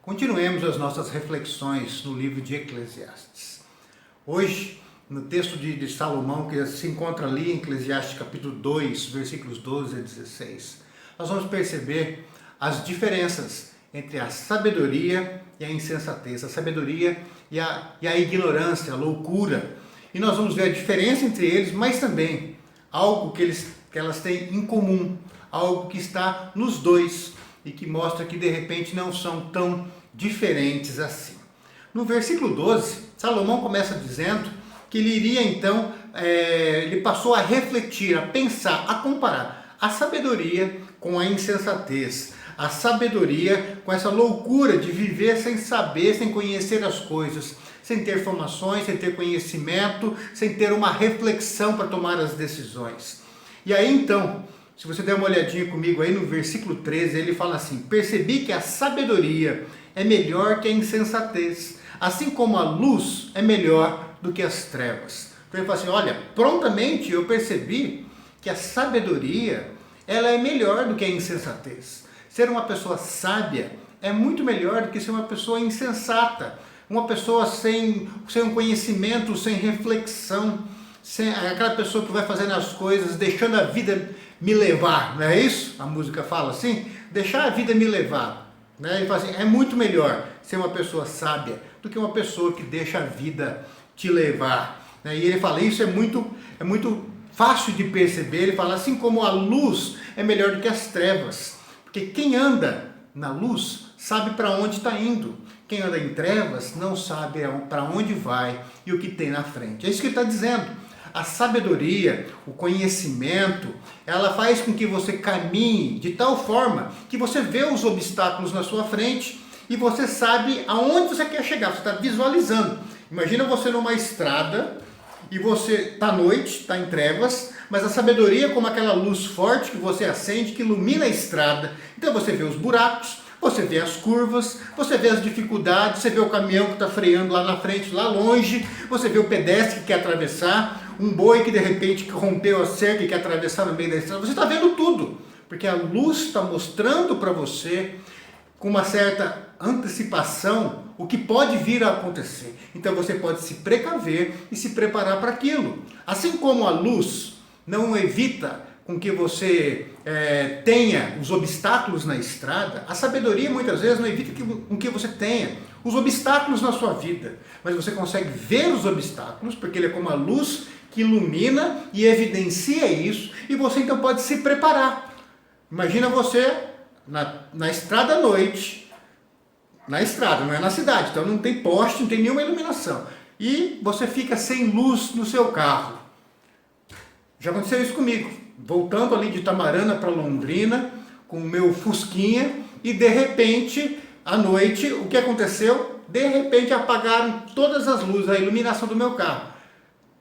Continuemos as nossas reflexões no livro de Eclesiastes. Hoje, no texto de Salomão, que se encontra ali em Eclesiastes capítulo 2, versículos 12 a 16, nós vamos perceber as diferenças entre a sabedoria e a insensatez, a sabedoria e a ignorância, a loucura. E nós vamos ver a diferença entre eles, mas também algo que elas têm em comum, algo que está nos dois e que mostra que de repente não são tão diferentes assim. No versículo 12, Salomão começa dizendo que ele iria então, ele passou a refletir, a pensar, a comparar a sabedoria com a insensatez, a sabedoria com essa loucura de viver sem saber, sem conhecer as coisas, sem ter informações, sem ter conhecimento, sem ter uma reflexão para tomar as decisões. E aí então, se você der uma olhadinha comigo aí no versículo 13, ele fala assim: percebi que a sabedoria é melhor que a insensatez, assim como a luz é melhor do que as trevas. Então ele fala assim, olha, prontamente eu percebi que a sabedoria, ela é melhor do que a insensatez. Ser uma pessoa sábia é muito melhor do que ser uma pessoa insensata, uma pessoa sem um conhecimento, sem reflexão, aquela pessoa que vai fazendo as coisas, deixando a vida me levar, não é isso? A música fala assim, deixar a vida me levar. Né? Ele fala assim, é muito melhor ser uma pessoa sábia do que uma pessoa que deixa a vida te levar. Né? E ele fala, isso é muito fácil de perceber. Ele fala, assim como a luz é melhor do que as trevas. Porque quem anda na luz sabe para onde está indo. Quem anda em trevas não sabe para onde vai e o que tem na frente. É isso que ele está dizendo. A sabedoria, o conhecimento, ela faz com que você caminhe de tal forma que você vê os obstáculos na sua frente e você sabe aonde você quer chegar, você está visualizando. Imagina você numa estrada e você está à noite, está em trevas, mas a sabedoria é como aquela luz forte que você acende, que ilumina a estrada. Então você vê os buracos, você vê as curvas, você vê as dificuldades, você vê o caminhão que está freando lá na frente, lá longe, você vê o pedestre que quer atravessar, um boi que de repente rompeu a cerca e quer atravessar no meio da estrada. Você está vendo tudo, porque a luz está mostrando para você com uma certa antecipação o que pode vir a acontecer. Então você pode se precaver e se preparar para aquilo. Assim como a luz não evita com que você tenha os obstáculos na estrada, a sabedoria muitas vezes não evita com que você tenha os obstáculos na sua vida, mas você consegue ver os obstáculos, porque ele é como a luz que ilumina e evidencia isso, e você então pode se preparar. Imagina você na estrada à noite, na estrada, não é na cidade, então não tem poste, não tem nenhuma iluminação, e você fica sem luz no seu carro. Já aconteceu isso comigo, voltando ali de Itamarana para Londrina, com o meu Fusquinha, e de repente, à noite, o que aconteceu? De repente apagaram todas as luzes, a iluminação do meu carro.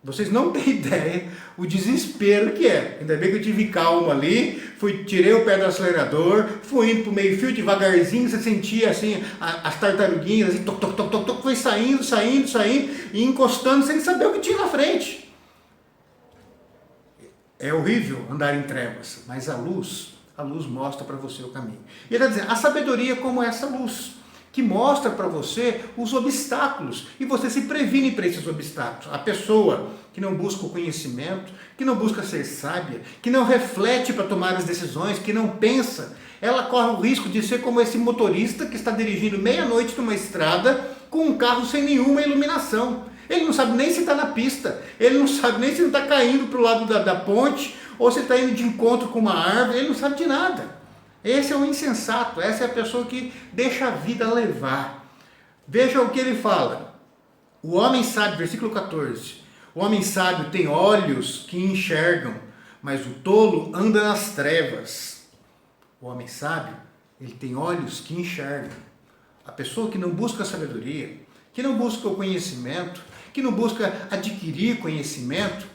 Vocês não têm ideia o desespero que é. Ainda bem que eu tive calma ali, tirei o pé do acelerador, fui indo para o meio-fio devagarzinho, você sentia assim, as tartaruguinhas, assim, toc, toc, toc, toc, toc, foi saindo, e encostando sem saber o que tinha na frente. É horrível andar em trevas, mas a luz mostra para você o caminho. E ele está dizendo, a sabedoria é como essa luz, que mostra para você os obstáculos, e você se previne para esses obstáculos. A pessoa que não busca o conhecimento, que não busca ser sábia, que não reflete para tomar as decisões, que não pensa, ela corre o risco de ser como esse motorista que está dirigindo meia-noite numa estrada com um carro sem nenhuma iluminação. Ele não sabe nem se está na pista, ele não sabe nem se não está caindo para o lado da ponte, ou se está indo de encontro com uma árvore, ele não sabe de nada. Esse é o insensato, essa é a pessoa que deixa a vida levar. Veja o que ele fala. O homem sábio, versículo 14, o homem sábio tem olhos que enxergam, mas o tolo anda nas trevas. O homem sábio, ele tem olhos que enxergam. A pessoa que não busca a sabedoria, que não busca o conhecimento, que não busca adquirir conhecimento,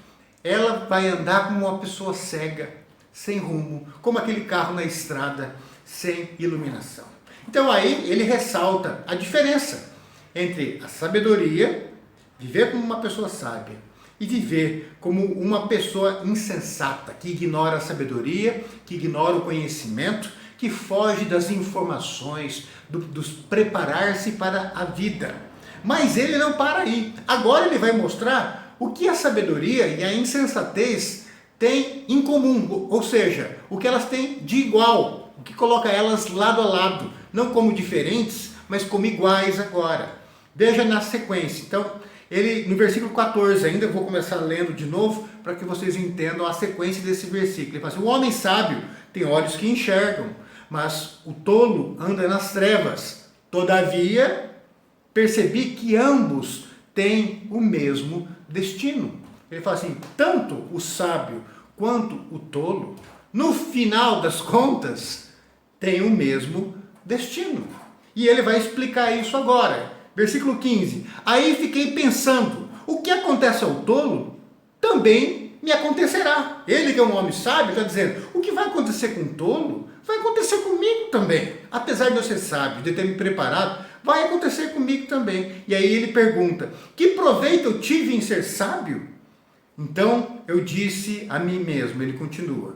ela vai andar como uma pessoa cega, sem rumo, como aquele carro na estrada, sem iluminação. Então aí ele ressalta a diferença entre a sabedoria, viver como uma pessoa sábia, e viver como uma pessoa insensata, que ignora a sabedoria, que ignora o conhecimento, que foge das informações, dos preparar-se para a vida. Mas ele não para aí. Agora ele vai mostrar o que a sabedoria e a insensatez têm em comum, ou seja, o que elas têm de igual, o que coloca elas lado a lado, não como diferentes, mas como iguais agora. Veja na sequência. Então, ele no versículo 14, ainda vou começar lendo de novo, para que vocês entendam a sequência desse versículo. Ele fala assim: o homem sábio tem olhos que enxergam, mas o tolo anda nas trevas. Todavia, percebi que ambos têm o mesmo destino. Ele fala assim: tanto o sábio quanto o tolo, no final das contas, têm o mesmo destino. E ele vai explicar isso agora. Versículo 15. Aí fiquei pensando, o que acontece ao tolo, também me acontecerá. Ele que é um homem sábio está dizendo, o que vai acontecer com o tolo, vai acontecer comigo também. Apesar de eu ser sábio, de ter me preparado, vai acontecer comigo também. E aí ele pergunta, que proveito eu tive em ser sábio? Então eu disse a mim mesmo, ele continua,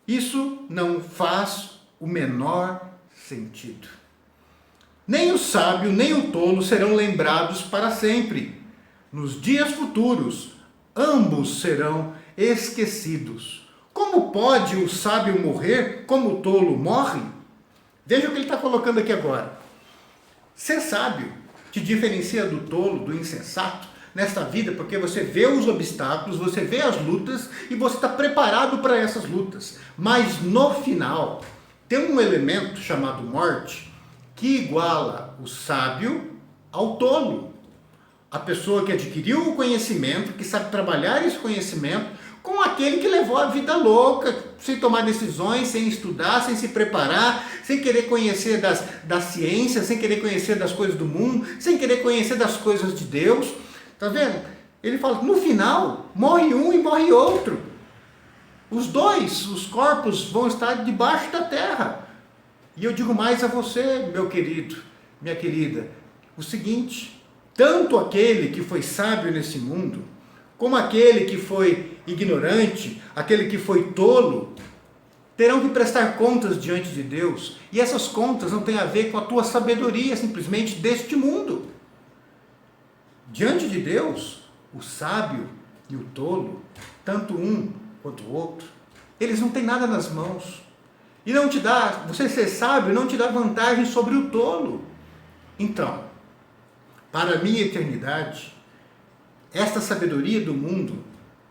isso não faz o menor sentido. Nem o sábio, nem o tolo serão lembrados para sempre. Nos dias futuros, ambos serão esquecidos. Como pode o sábio morrer como o tolo morre? Veja o que ele está colocando aqui agora. Ser sábio te diferencia do tolo, do insensato, nesta vida, porque você vê os obstáculos, você vê as lutas e você está preparado para essas lutas. Mas no final, tem um elemento chamado morte, que iguala o sábio ao tolo. A pessoa que adquiriu o conhecimento, que sabe trabalhar esse conhecimento, com aquele que levou a vida louca, sem tomar decisões, sem estudar, sem se preparar, sem querer conhecer das ciências, sem querer conhecer das coisas do mundo, sem querer conhecer das coisas de Deus. Está vendo? Ele fala, no final, morre um e morre outro. Os dois, os corpos, vão estar debaixo da terra. E eu digo mais a você, meu querido, minha querida, o seguinte, tanto aquele que foi sábio nesse mundo, como aquele que foi ignorante, aquele que foi tolo, terão que prestar contas diante de Deus. E essas contas não têm a ver com a tua sabedoria, simplesmente deste mundo. Diante de Deus, o sábio e o tolo, tanto um quanto o outro, eles não têm nada nas mãos. E não te dá, você ser sábio não te dá vantagem sobre o tolo. Então, para a minha eternidade, esta sabedoria do mundo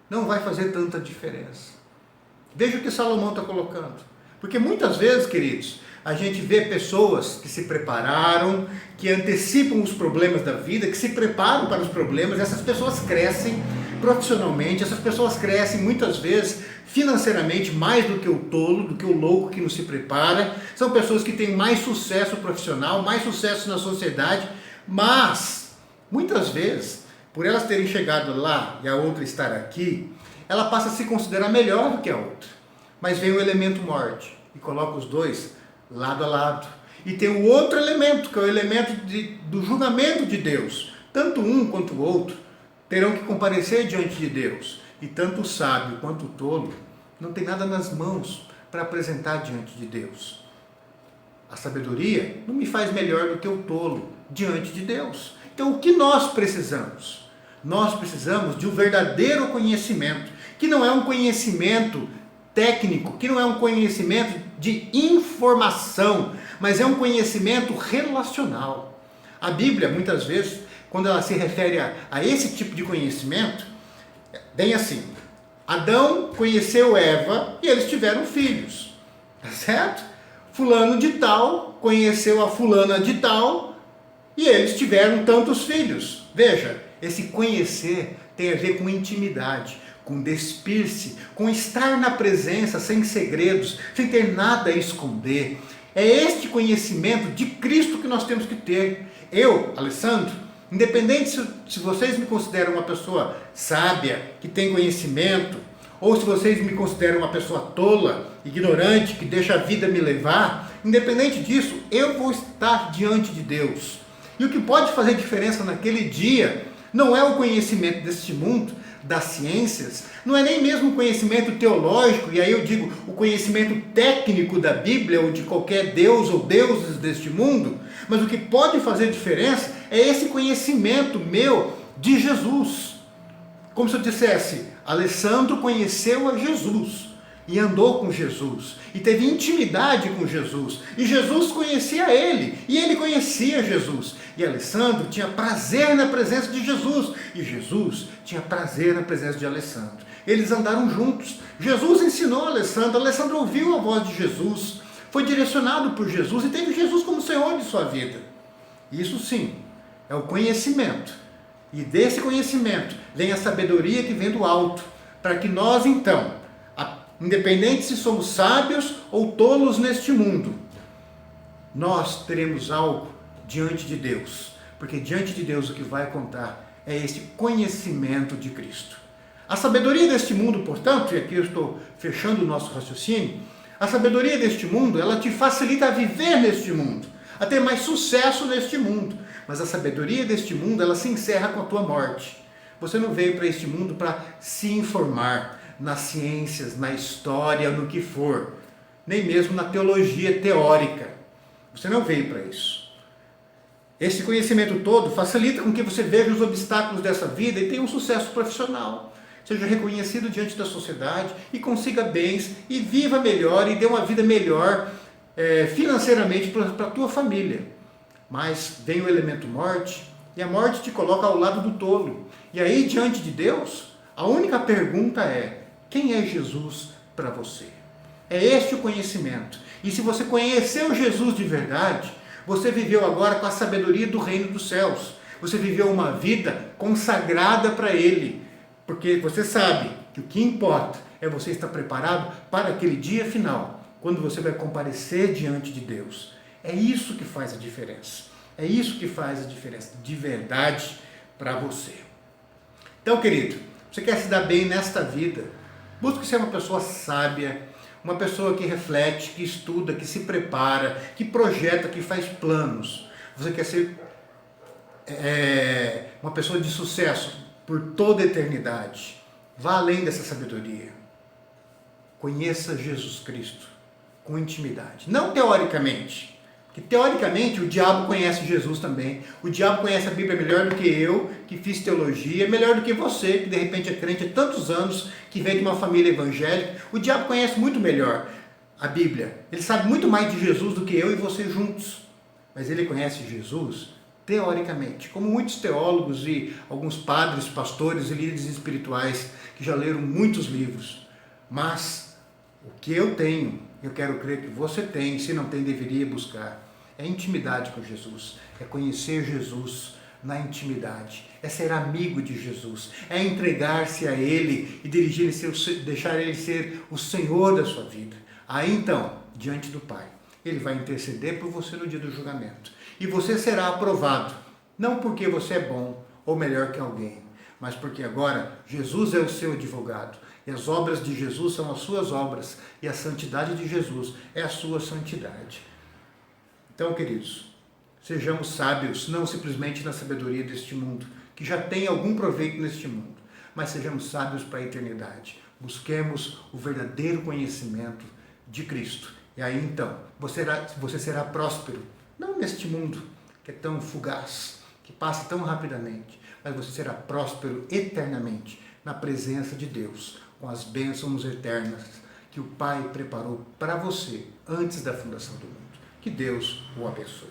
não vai fazer tanta diferença. Veja o que Salomão está colocando. Porque muitas vezes, queridos, a gente vê pessoas que se prepararam, que antecipam os problemas da vida, que se preparam para os problemas, essas pessoas crescem profissionalmente, essas pessoas crescem muitas vezes financeiramente mais do que o tolo, do que o louco que não se prepara. São pessoas que têm mais sucesso profissional, mais sucesso na sociedade, mas muitas vezes, por elas terem chegado lá e a outra estar aqui, ela passa a se considerar melhor do que a outra. Mas vem o elemento morte e coloca os dois lado a lado. E tem o outro elemento, que é o elemento do julgamento de Deus. Tanto um quanto o outro terão que comparecer diante de Deus. E tanto o sábio quanto o tolo não tem nada nas mãos para apresentar diante de Deus. A sabedoria não me faz melhor do que o tolo diante de Deus. Então o que nós precisamos? Nós precisamos de um verdadeiro conhecimento, que não é um conhecimento técnico, que não é um conhecimento de informação, mas é um conhecimento relacional. A Bíblia, muitas vezes, quando ela se refere a esse tipo de conhecimento, bem assim, Adão conheceu Eva e eles tiveram filhos, tá certo? Fulano de tal conheceu a fulana de tal e eles tiveram tantos filhos. Veja, esse conhecer tem a ver com intimidade, com despir-se, com estar na presença sem segredos, sem ter nada a esconder. É este conhecimento de Cristo que nós temos que ter. Eu, Alessandro, independente se vocês me consideram uma pessoa sábia, que tem conhecimento, ou se vocês me consideram uma pessoa tola, ignorante, que deixa a vida me levar, independente disso, eu vou estar diante de Deus. E o que pode fazer diferença naquele dia Não é o conhecimento deste mundo, das ciências, não é nem mesmo o conhecimento teológico, e aí eu digo o conhecimento técnico da Bíblia ou de qualquer deus ou deuses deste mundo, mas o que pode fazer diferença é esse conhecimento meu de Jesus. Como se eu dissesse, Alessandro conheceu a Jesus e andou com Jesus e teve intimidade com Jesus, e Jesus conhecia ele e ele conhecia Jesus, e Alessandro tinha prazer na presença de Jesus e Jesus tinha prazer na presença de Alessandro. Eles andaram juntos. Jesus ensinou Alessandro, Alessandro ouviu a voz de Jesus, foi direcionado por Jesus e teve Jesus como Senhor de sua vida. Isso sim é o conhecimento, e desse conhecimento vem a sabedoria que vem do alto, para que nós então, independente se somos sábios ou tolos neste mundo, nós teremos algo diante de Deus, porque diante de Deus o que vai contar é esse conhecimento de Cristo. A sabedoria deste mundo, portanto, e aqui eu estou fechando o nosso raciocínio, a sabedoria deste mundo, ela te facilita a viver neste mundo, a ter mais sucesso neste mundo, mas a sabedoria deste mundo, ela se encerra com a tua morte. Você não veio para este mundo para se informar nas ciências, na história, no que for, nem mesmo na teologia teórica. Você não veio para isso. Esse conhecimento todo facilita com que você veja os obstáculos dessa vida e tenha um sucesso profissional, seja reconhecido diante da sociedade e consiga bens e viva melhor e dê uma vida melhor financeiramente para a tua família. Mas vem o elemento morte e a morte te coloca ao lado do tolo. E aí, diante de Deus, a única pergunta é: quem é Jesus para você? É este o conhecimento. E se você conheceu Jesus de verdade, você viveu agora com a sabedoria do reino dos céus. Você viveu uma vida consagrada para Ele. Porque você sabe que o que importa é você estar preparado para aquele dia final, quando você vai comparecer diante de Deus. É isso que faz a diferença. É isso que faz a diferença de verdade para você. Então, querido, você quer se dar bem nesta vida? Busque ser uma pessoa sábia, uma pessoa que reflete, que estuda, que se prepara, que projeta, que faz planos. Você quer ser uma pessoa de sucesso por toda a eternidade. Vá além dessa sabedoria. Conheça Jesus Cristo com intimidade. Não teoricamente. Porque teoricamente o diabo conhece Jesus também. O diabo conhece a Bíblia melhor do que eu, que fiz teologia, melhor do que você, que de repente é crente há tantos anos, que vem de uma família evangélica. O diabo conhece muito melhor a Bíblia. Ele sabe muito mais de Jesus do que eu e você juntos. Mas ele conhece Jesus teoricamente, como muitos teólogos e alguns padres, pastores e líderes espirituais que já leram muitos livros. Mas o que eu tenho, eu quero crer que você tem, se não tem, deveria buscar, é intimidade com Jesus, é conhecer Jesus na intimidade, é ser amigo de Jesus, é entregar-se a Ele e deixar Ele ser o Senhor da sua vida. Aí então, diante do Pai, Ele vai interceder por você no dia do julgamento. E você será aprovado, não porque você é bom ou melhor que alguém, mas porque agora Jesus é o seu advogado. E as obras de Jesus são as suas obras, e a santidade de Jesus é a sua santidade. Então, queridos, sejamos sábios, não simplesmente na sabedoria deste mundo, que já tem algum proveito neste mundo, mas sejamos sábios para a eternidade. Busquemos o verdadeiro conhecimento de Cristo. E aí então, você será próspero, não neste mundo que é tão fugaz, que passa tão rapidamente, mas você será próspero eternamente na presença de Deus, com as bênçãos eternas que o Pai preparou para você antes da fundação do mundo. Que Deus o abençoe.